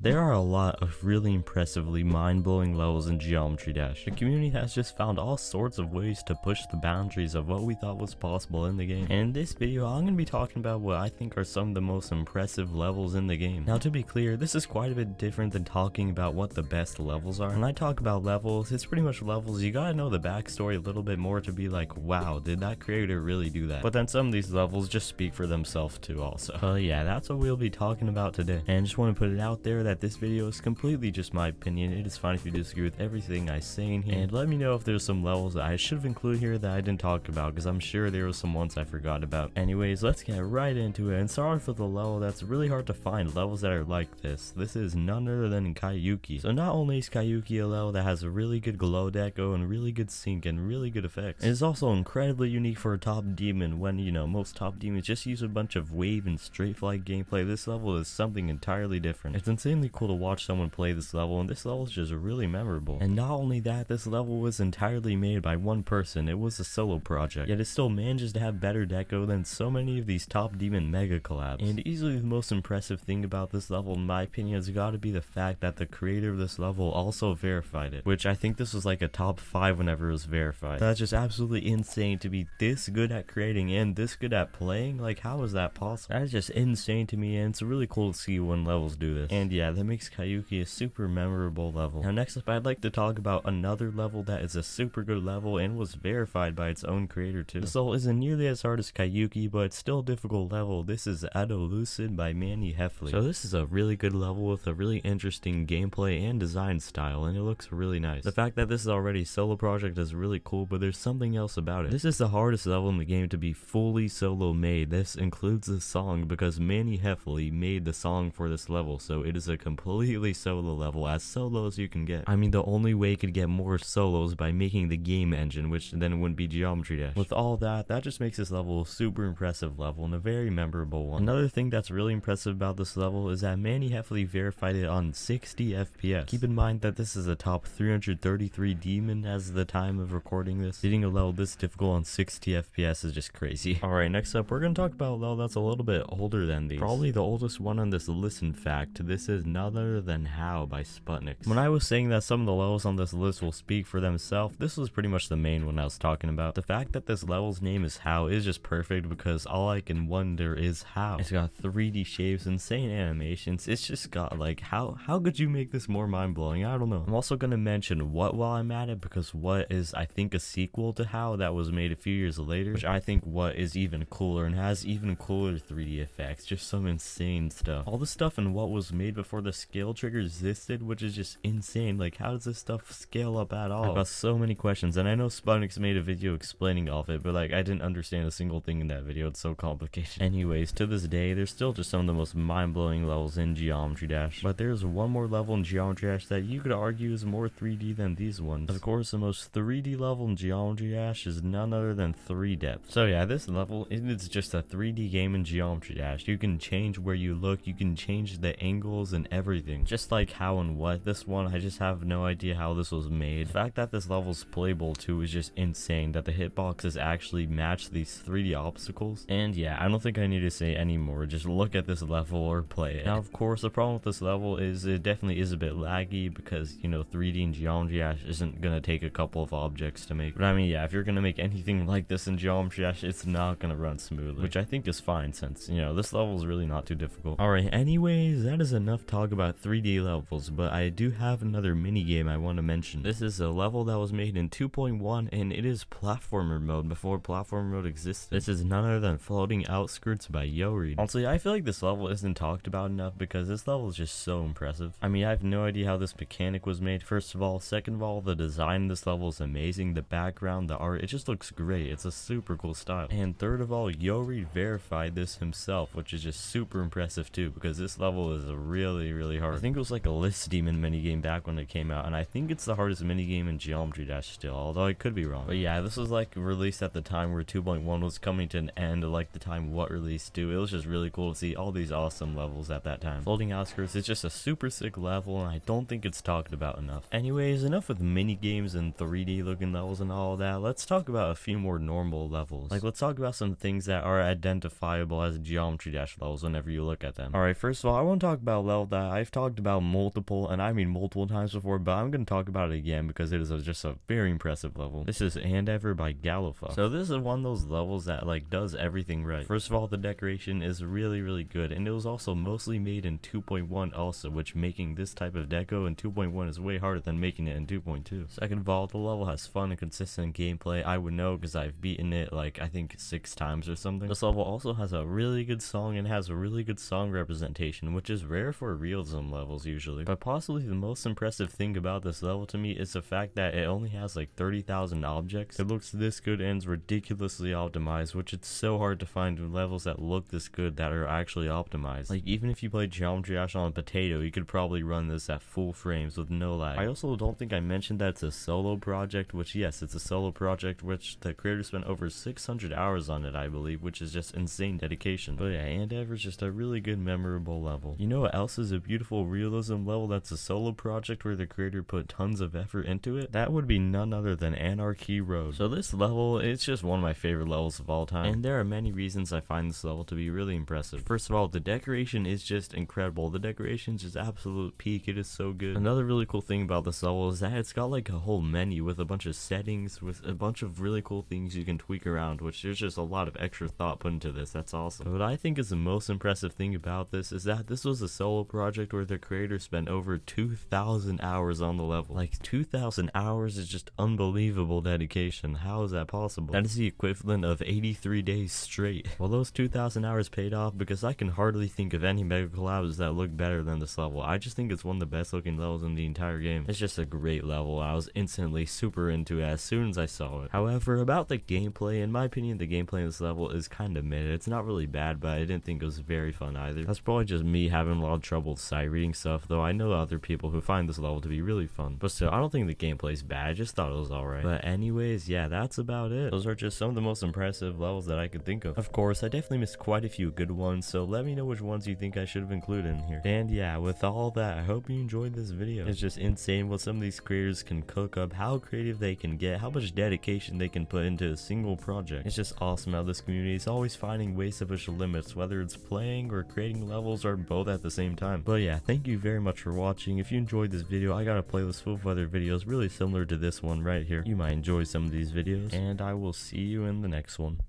There are a lot of really impressively mind-blowing levels in Geometry Dash. The community has just found all sorts of ways to push the boundaries of what we thought was possible in the game. And in this video, I'm going to be talking about what I think are some of the most impressive levels in the game. Now, to be clear, this is quite a bit different than talking about what the best levels are. When I talk about levels, it's pretty much levels you gotta know the backstory a little bit more to be like, wow, did that creator really do that? But then some of these levels just speak for themselves too also. Yeah, that's what we'll be talking about today. And just want to put it out there that this video is completely just my opinion. It is fine if you disagree with everything I say in here, and let me know if there's some levels that I should have included here that I didn't talk about, because I'm sure there were some ones I forgot about. Anyways, let's get right into it and start off with a level that's really hard to find levels that are like this. This is none other than Kuki. So not only is Kuki a level that has a really good glow deco and really good sync and really good effects, it is also incredibly unique for a top demon when, you know, most top demons just use a bunch of wave and straight flight gameplay. This level is something entirely different. It's insanely cool to watch someone play this level, and this level is just really memorable. And not only that, this level was entirely made by one person. It was a solo project, yet it still manages to have better deco than so many of these top demon mega collabs. And easily the most impressive thing about this level, in my opinion, has got to be the fact that the creator of this level also verified it, which I think this was like a top 5 whenever it was verified. That's just absolutely insane to be this good at creating and this good at playing. Like, how is that possible? That is just insane to me, and it's really cool to see when levels do this. And yeah, that makes Kuki a super memorable level. Now next up, I'd like to talk about another level that is a super good level and was verified by its own creator too. This level isn't nearly as hard as Kuki, but it's still a difficult level. This is Lucid by Manny Heffley. So this is a really good level with a really interesting gameplay and design style, and it looks really nice. The fact that this is already a solo project is really cool, but there's something else about it. This is the hardest level in the game to be fully solo made. This includes the song because Manny Heffley made the song for this level, so it is a completely solo level, as solo as you can get. I mean, the only way you could get more solos by making the game engine, which then it wouldn't be Geometry Dash. With all that just makes this level a super impressive level and a very memorable one. Another thing that's really impressive about this level is that Manny Heffley verified it on 60 FPS. Keep in mind that this is a top 333 demon as of the time of recording this. Hitting a level this difficult on 60 FPS is just crazy. Alright, next up, we're gonna talk about a level that's a little bit older than these. Probably the oldest one on this list, in fact. This is none other than How by Sputnik. When I was saying that some of the levels on this list will speak for themselves, this was pretty much the main one I was talking about. The fact that this level's name is How is just perfect, because all I can wonder is how. It's got 3D shapes, insane animations. It's just got like, how could you make this more mind-blowing? I don't know. I'm also gonna mention What while I'm at it, because What is, I think, a sequel to How that was made a few years later, which I think What is even cooler and has even cooler 3D effects. Just some insane stuff. All the stuff in What was made before the scale trigger existed, which is just insane. Like, how does this stuff scale up at all? I've got so many questions, and I know Sputnik's made a video explaining all of it, but like, I didn't understand a single thing in that video. It's so complicated. Anyways, to this day, there's still just some of the most mind-blowing levels in Geometry Dash, but there's one more level in Geometry Dash that you could argue is more 3D than these ones. Of course, the most 3D level in Geometry Dash is none other than 3 depth. So yeah, this level is just a 3D game in Geometry Dash. You can change where you look, you can change the angles and everything. Just like How and What. This one, I just have no idea how this was made. The fact that this level's playable too is just insane, that the hitboxes actually match these 3D obstacles. And yeah, I don't think I need to say any more. Just look at this level or play it. Now, of course, the problem with this level is it definitely is a bit laggy, because, you know, 3D in Geometry Dash isn't gonna take a couple of objects to make. But I mean, yeah, if you're gonna make anything like this in Geometry Dash, it's not gonna run smoothly, which I think is fine, since, you know, this level is really not too difficult. Alright, anyways, that is enough talk about 3D levels, but I do have another mini game I want to mention. This is a level that was made in 2.1, and it is platformer mode before platformer mode existed. This is none other than Floating Outskirts by Yoreed. Honestly, I feel like this level isn't talked about enough, because this level is just so impressive. I mean, I have no idea how this mechanic was made, first of all. Second of all, the design in this level is amazing. The background, the art, it just looks great. It's a super cool style. And third of all, Yoreed verified this himself, which is just super impressive too, because this level is really hard. I think it was like a list demon minigame back when it came out, and I think it's the hardest minigame in Geometry Dash still, although I could be wrong. But yeah, this was like released at the time where 2.1 was coming to an end, like the time What released too. It was just really cool to see all these awesome levels at that time. Floating Outskirts is just a super sick level, and I don't think it's talked about enough. Anyways, enough with mini games and 3D looking levels and all that. Let's talk about a few more normal levels. Like, let's talk about some things that are identifiable as Geometry Dash levels whenever you look at them. Alright, first of all, I want to talk about a level that I've talked about multiple, and I mean multiple times before, but I'm going to talk about it again because it is just a very impressive level. This is And Ever by Galafuck. So this is one of those levels that like does everything right. First of all, the decoration is really good, and it was also mostly made in 2.1 also, which making this type of deco in 2.1 is way harder than making it in 2.2. Second of all, the level has fun and consistent gameplay. I would know because I've beaten it like I think 6 times or something. This level also has a really good song and has a really good song representation, which is rare for realism levels usually. But possibly the most impressive thing about this level to me is the fact that it only has like 30,000 objects. It looks this good and is ridiculously optimized, which it's so hard to find levels that look this good that are actually optimized. Like even if you play Geometry Dash on a potato, you could probably run this at full frames with no lag. I also don't think I mentioned that it's a solo project, which yes, it's a solo project, which the creator spent over 600 hours on it, I believe, which is just insane dedication. But yeah, And Ever is just a really good, memorable level. You know what else is a beautiful realism level that's a solo project where the creator put tons of effort into it? That would be none other than Anarchy Road. So this level, it's just one of my favorite levels of all time, and there are many reasons I find this level to be really impressive. First of all, the decoration is just incredible. The decoration is just absolute peak. It is so good. Another really cool thing about this level is that it's got like a whole menu with a bunch of settings, with a bunch of really cool things you can tweak around, which there's just a lot of extra thought put into this. That's awesome. But what I think is the most impressive thing about this is that this was a solo project where the creator spent over 2,000 hours on the level. Like 2,000 hours is just unbelievable dedication. How is that possible? That is the equivalent of 83 days straight. Well, those 2,000 hours paid off because I can hardly think of any mega collabs that look better than this level. I just think it's one of the best looking levels in the entire game. It's just a great level. I was instantly super into it as soon as I saw it. However, about the gameplay, in my opinion, the gameplay in this level is kind of mid. It's not really bad, but I didn't think it was very fun either. That's probably just me having a lot of trouble with sight reading stuff, though I know other people who find this level to be really fun. But still, I don't think the gameplay is bad. I just thought it was alright. But anyways, yeah, that's about it. Those are just some of the most impressive levels that I could think of. Of course, I definitely missed quite a few good ones, so let me know which ones you think I should have included in here. And yeah, with all that, I hope you enjoyed this video. It's just insane what some of these creators can cook up, how creative they can get, how much dedication they can put into a single project. It's just awesome how this community is always finding ways to push the limits, whether it's playing or creating levels or both at the same time. But yeah, thank you very much for watching. If you enjoyed this video, I got a playlist full of other videos really similar to this one right here. You might enjoy some of these videos, and I will see you in the next one.